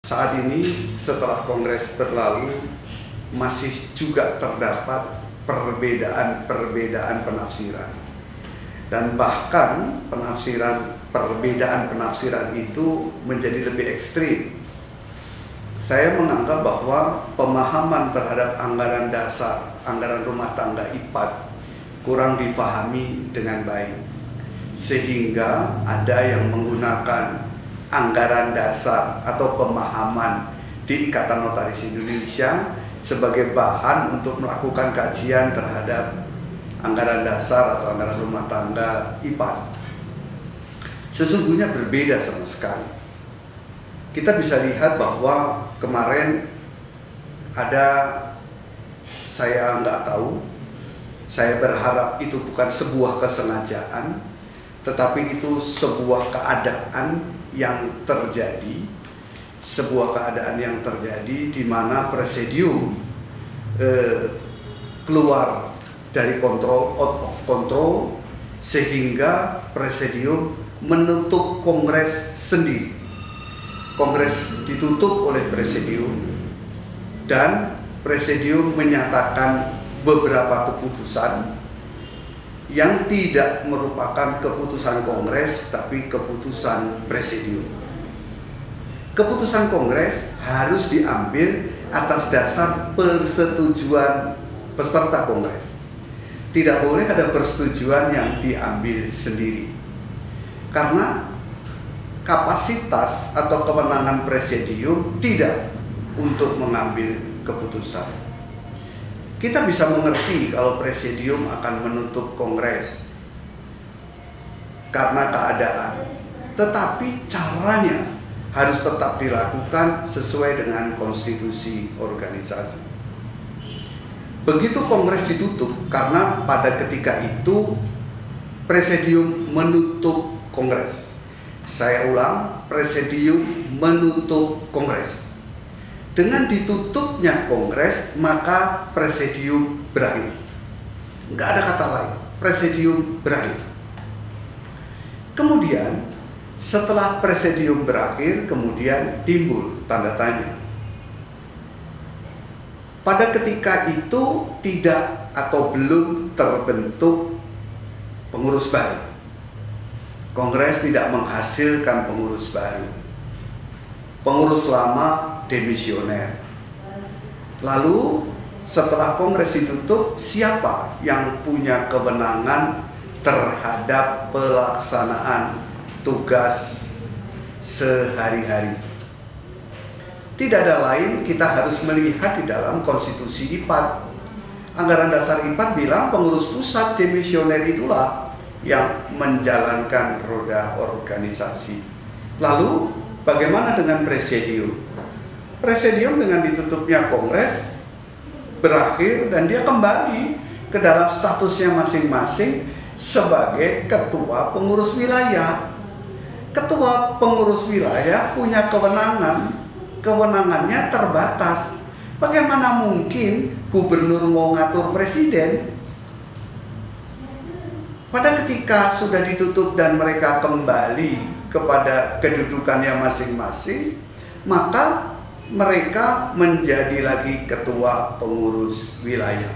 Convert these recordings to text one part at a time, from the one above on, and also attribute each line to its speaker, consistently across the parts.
Speaker 1: Saat ini setelah kongres berlalu masih juga terdapat perbedaan penafsiran, dan bahkan perbedaan penafsiran itu menjadi lebih ekstrim. Saya menganggap bahwa pemahaman terhadap anggaran dasar, anggaran rumah tangga IPAD kurang difahami dengan baik, sehingga ada yang menggunakan anggaran dasar atau pemahaman di Ikatan Notaris Indonesia sebagai bahan untuk melakukan kajian terhadap anggaran dasar atau anggaran rumah tangga IPAD. Sesungguhnya berbeda sama sekali. Kita bisa lihat bahwa kemarin ada, saya nggak tahu, saya berharap itu bukan sebuah kesengajaan, tetapi itu sebuah keadaan yang terjadi, di mana presidium keluar dari kontrol, out of control, sehingga presidium menutup kongres sendiri. Kongres ditutup oleh presidium dan presidium menyatakan beberapa keputusan yang tidak merupakan keputusan kongres tapi keputusan presidium. Keputusan kongres harus diambil atas dasar persetujuan peserta kongres. Tidak boleh ada persetujuan yang diambil sendiri, karena kapasitas atau kewenangan presidium tidak untuk mengambil keputusan. Kita bisa mengerti kalau presidium akan menutup kongres karena keadaan, tetapi caranya harus tetap dilakukan sesuai dengan konstitusi organisasi. Begitu kongres ditutup, karena pada ketika itu presidium menutup kongres. Saya ulang, presidium menutup kongres. Dengan ditutupnya kongres, maka presidium berakhir. Nggak ada kata lain, presidium berakhir. Kemudian, setelah presidium berakhir, kemudian timbul tanda tanya. Pada ketika itu tidak atau belum terbentuk pengurus baru. Kongres tidak menghasilkan pengurus baru. Pengurus lama demisioner. Lalu setelah kongres ditutup, siapa yang punya kewenangan terhadap pelaksanaan tugas sehari-hari? Tidak ada lain, kita harus melihat di dalam konstitusi IPAD. Anggaran dasar IPAD bilang pengurus pusat demisioner itulah yang menjalankan roda organisasi. Lalu bagaimana dengan presidium? Presidium dengan ditutupnya kongres berakhir dan dia kembali ke dalam statusnya masing-masing sebagai ketua pengurus wilayah. Ketua pengurus wilayah punya kewenangannya terbatas. Bagaimana mungkin gubernur mau ngatur presiden? Pada ketika sudah ditutup dan mereka kembali kepada kedudukannya masing-masing, maka mereka menjadi lagi ketua pengurus wilayah.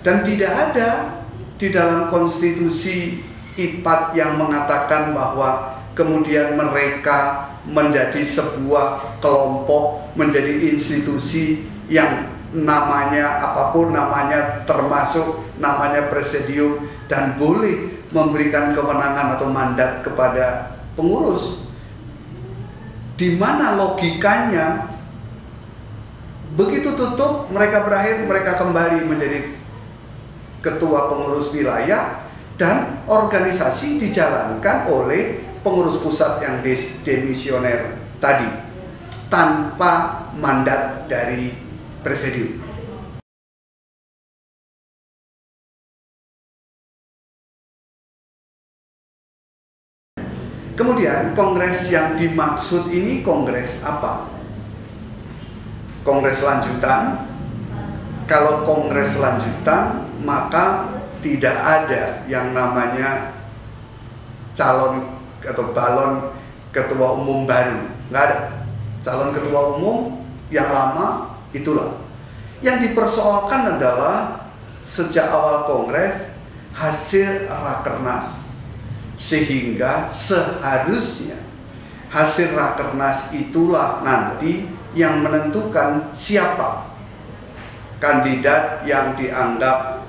Speaker 1: Dan tidak ada di dalam konstitusi IPAD yang mengatakan bahwa kemudian mereka menjadi sebuah kelompok, menjadi institusi yang namanya apapun namanya, termasuk namanya presidium, dan boleh memberikan kewenangan atau mandat kepada pengurus. Di mana logikanya? Begitu tutup, mereka berakhir, mereka kembali menjadi ketua pengurus wilayah dan organisasi dijalankan oleh pengurus pusat yang demisioner tadi tanpa mandat dari presidium. Kemudian kongres yang dimaksud ini kongres apa? Kongres lanjutan. Kalau kongres lanjutan, maka tidak ada yang namanya calon atau balon ketua umum baru, nggak ada. calon ketua umum yang lama itulah. Yang dipersoalkan adalah sejak awal kongres hasil rakernas, sehingga seharusnya hasil rakernas itulah nanti yang menentukan siapa kandidat yang dianggap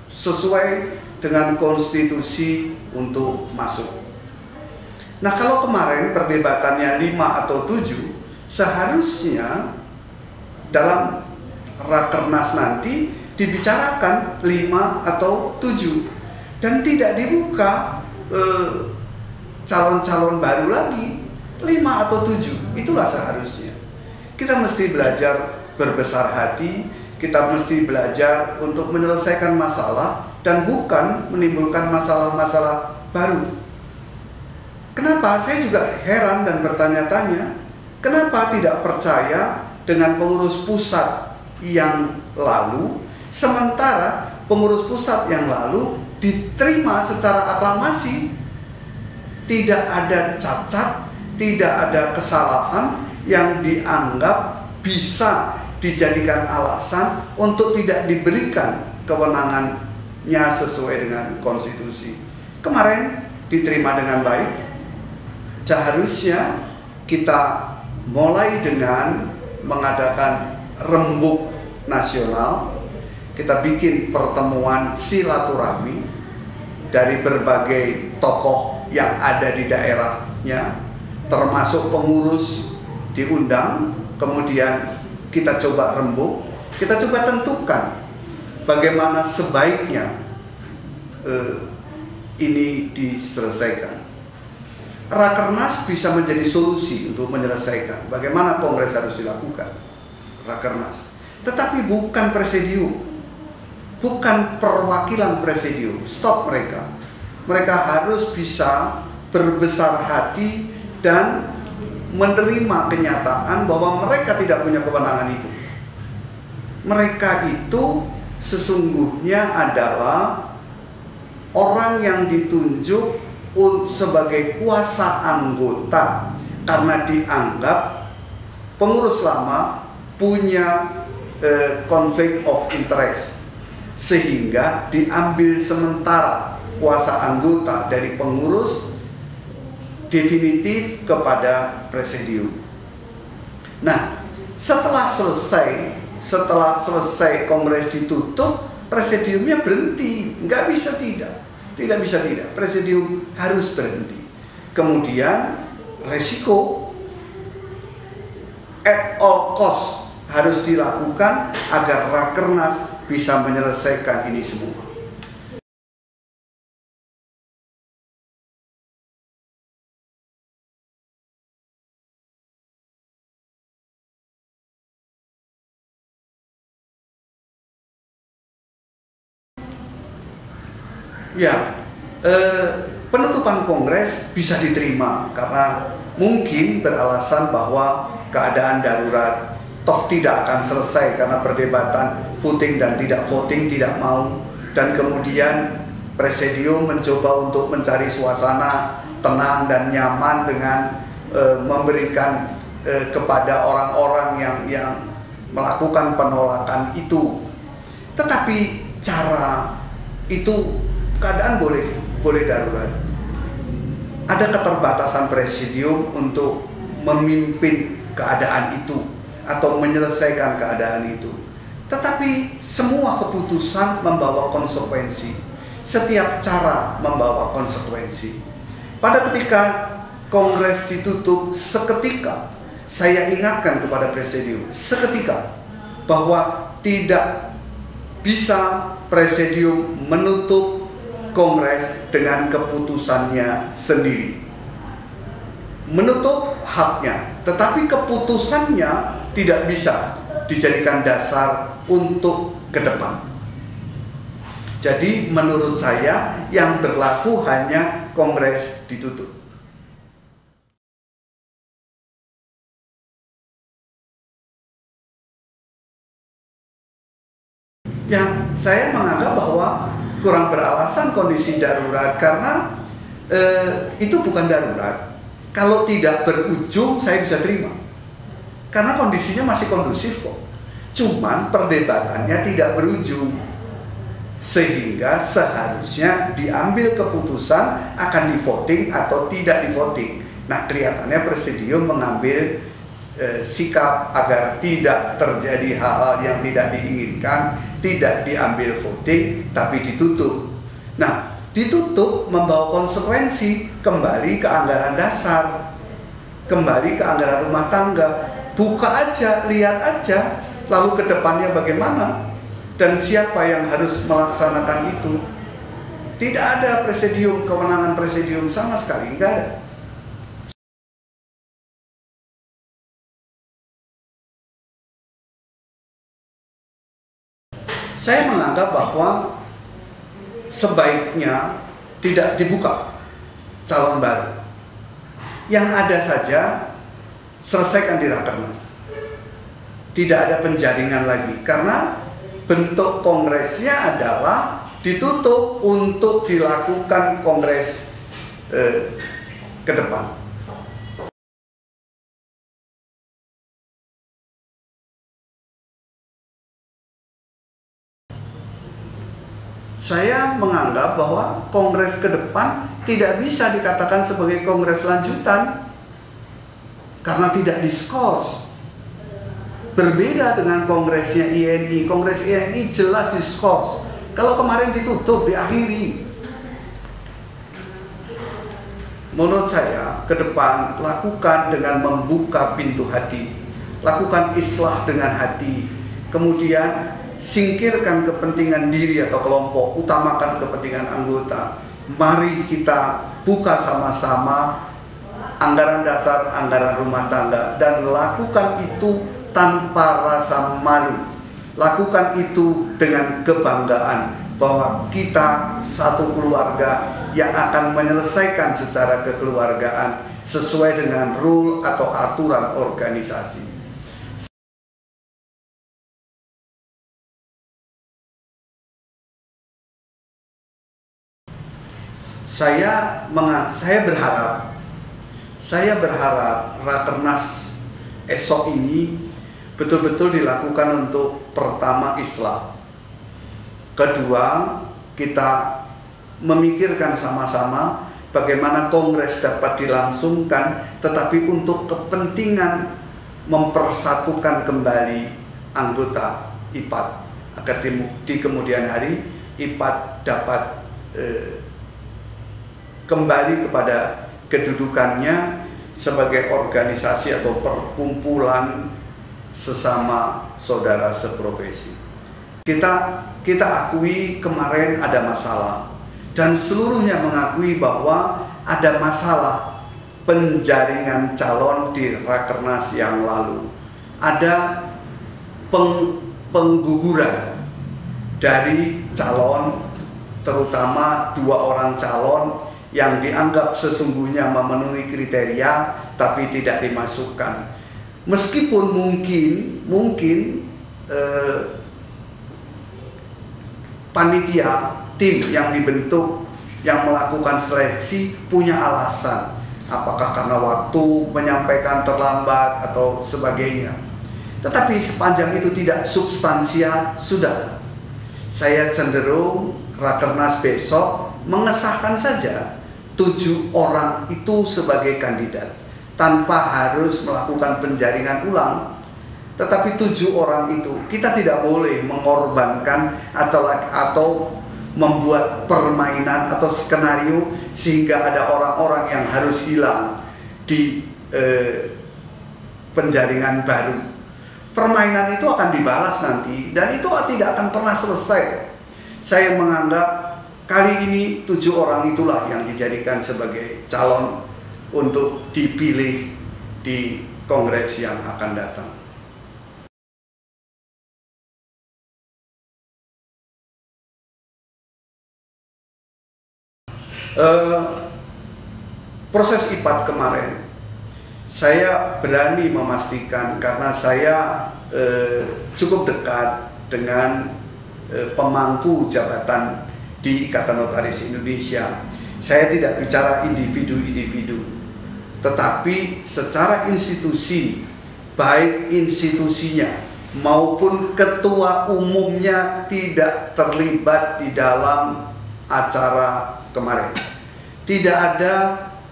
Speaker 1: sesuai dengan konstitusi untuk masuk. Nah, kalau kemarin perdebatannya 5 atau 7, seharusnya dalam rakernas nanti dibicarakan 5 atau 7 dan tidak dibuka calon-calon baru lagi 5 atau 7. Itulah seharusnya. Kita mesti belajar berbesar hati, kita mesti belajar untuk menyelesaikan masalah dan bukan menimbulkan masalah-masalah baru. Kenapa? Saya juga heran dan bertanya-tanya, kenapa tidak percaya dengan pengurus pusat yang lalu, sementara pengurus pusat yang lalu diterima secara aklamasi, tidak ada cacat, tidak ada kesalahan yang dianggap bisa dijadikan alasan untuk tidak diberikan kewenangannya sesuai dengan konstitusi. Kemarin diterima dengan baik. Seharusnya kita mulai dengan mengadakan rembuk nasional. Kita bikin pertemuan silaturahmi dari berbagai tokoh yang ada di daerahnya, termasuk pengurus diundang. Kemudian kita coba rembuk, kita coba tentukan bagaimana sebaiknya ini diselesaikan. Rakernas bisa menjadi solusi untuk menyelesaikan bagaimana kongres harus dilakukan. Rakernas, tetapi bukan presidium, bukan perwakilan presidium. Stop mereka. Mereka harus bisa berbesar hati dan menerima kenyataan bahwa mereka tidak punya kewenangan itu. Mereka itu sesungguhnya adalah orang yang ditunjuk sebagai kuasa anggota karena dianggap pengurus lama punya konflik of interest, sehingga diambil sementara kuasa anggota dari pengurus definitif kepada presidium. Nah, setelah selesai kongres ditutup, presidiumnya berhenti. Nggak bisa tidak bisa tidak, presidium harus berhenti. Kemudian resiko at all cost harus dilakukan agar rakernas bisa menyelesaikan ini semua. Ya, penutupan kongres bisa diterima karena mungkin beralasan bahwa keadaan darurat toh tidak akan selesai karena perdebatan voting dan tidak voting tidak mau, dan kemudian presidium mencoba untuk mencari suasana tenang dan nyaman dengan memberikan kepada orang-orang yang melakukan penolakan itu. Tetapi cara itu keadaan boleh darurat. Ada keterbatasan presidium untuk memimpin keadaan itu atau menyelesaikan keadaan itu. Tetapi semua keputusan membawa konsekuensi. Setiap cara membawa konsekuensi. Pada ketika kongres ditutup, seketika saya ingatkan kepada presidium, seketika, bahwa tidak bisa presidium menutup kongres dengan keputusannya sendiri. Menutup haknya, tetapi keputusannya tidak bisa dijadikan dasar untuk ke depan. Jadi menurut saya yang berlaku hanya kongres ditutup. Yang saya menganggap bahwa kurang beralasan kondisi darurat karena itu bukan darurat. Kalau tidak berujung saya bisa terima. Karena kondisinya masih kondusif kok. Cuman perdebatannya tidak berujung. Sehingga seharusnya diambil keputusan akan di voting atau tidak di voting. Nah, kelihatannya presidium mengambil sikap agar tidak terjadi hal-hal yang tidak diinginkan, tidak diambil voting, tapi ditutup. Nah, ditutup membawa konsekuensi kembali ke anggaran dasar, kembali ke anggaran rumah tangga. Buka aja, lihat aja, lalu ke depannya bagaimana dan siapa yang harus melaksanakan itu. Tidak ada presidium, kewenangan presidium sama sekali, enggak ada. Saya menganggap bahwa sebaiknya tidak dibuka calon baru. Yang ada saja selesaikan di Rakernas. Tidak ada penjaringan lagi karena bentuk kongresnya adalah ditutup untuk dilakukan kongres ke depan. Saya menganggap bahwa kongres ke depan tidak bisa dikatakan sebagai kongres lanjutan karena tidak diskors. Berbeda dengan kongresnya INI. Kongres INI jelas diskors. Kalau kemarin ditutup, diakhiri. Menurut saya, ke depan lakukan dengan membuka pintu hati. Lakukan islah dengan hati. Kemudian singkirkan kepentingan diri atau kelompok, utamakan kepentingan anggota. Mari kita buka sama-sama anggaran dasar, anggaran rumah tangga, dan lakukan itu tanpa rasa malu. Lakukan itu dengan kebanggaan bahwa kita satu keluarga yang akan menyelesaikan secara kekeluargaan sesuai dengan rule atau aturan organisasi. Saya berharap Rakernas esok ini betul-betul dilakukan untuk pertama islah. Kedua, kita memikirkan sama-sama bagaimana kongres dapat dilangsungkan, tetapi untuk kepentingan mempersatukan kembali anggota IPAD agar di kemudian hari IPAD dapat kembali kepada kedudukannya sebagai organisasi atau perkumpulan sesama saudara seprofesi. Kita akui kemarin ada masalah dan seluruhnya mengakui bahwa ada masalah penjaringan calon di Rakernas yang lalu. Ada pengguguran dari calon, terutama 2 orang calon yang dianggap sesungguhnya memenuhi kriteria tapi tidak dimasukkan. Meskipun mungkin panitia tim yang dibentuk yang melakukan seleksi punya alasan, apakah karena waktu menyampaikan terlambat atau sebagainya. Tetapi sepanjang itu tidak substansial, sudah. Saya cenderung Rakernas besok mengesahkan saja 7 orang itu sebagai kandidat tanpa harus melakukan penjaringan ulang. Tetapi 7 orang itu kita tidak boleh mengorbankan atau membuat permainan atau skenario sehingga ada orang-orang yang harus hilang di penjaringan baru. Permainan itu akan dibalas nanti dan itu tidak akan pernah selesai. Saya menganggap kali ini 7 orang itulah yang dijadikan sebagai calon untuk dipilih di kongres yang akan datang. Proses IPAD kemarin saya berani memastikan karena saya cukup dekat dengan pemangku jabatan di Ikatan Notaris Indonesia. Saya tidak bicara individu-individu, tetapi secara institusi baik institusinya maupun ketua umumnya tidak terlibat di dalam acara kemarin. Tidak ada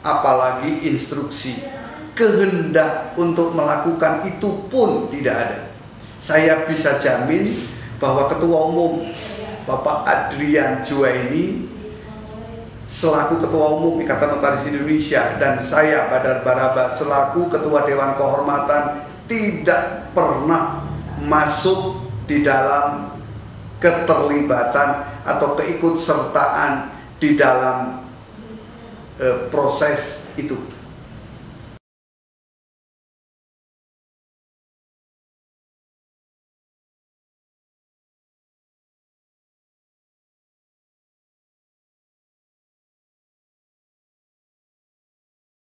Speaker 1: apalagi instruksi, kehendak untuk melakukan itu pun tidak ada. Saya bisa jamin bahwa Ketua Umum Bapak Adrian Juwaini selaku Ketua Umum Ikatan Notaris Indonesia dan saya Badar Baraba selaku Ketua Dewan Kehormatan tidak pernah masuk di dalam keterlibatan atau keikutsertaan di dalam proses itu.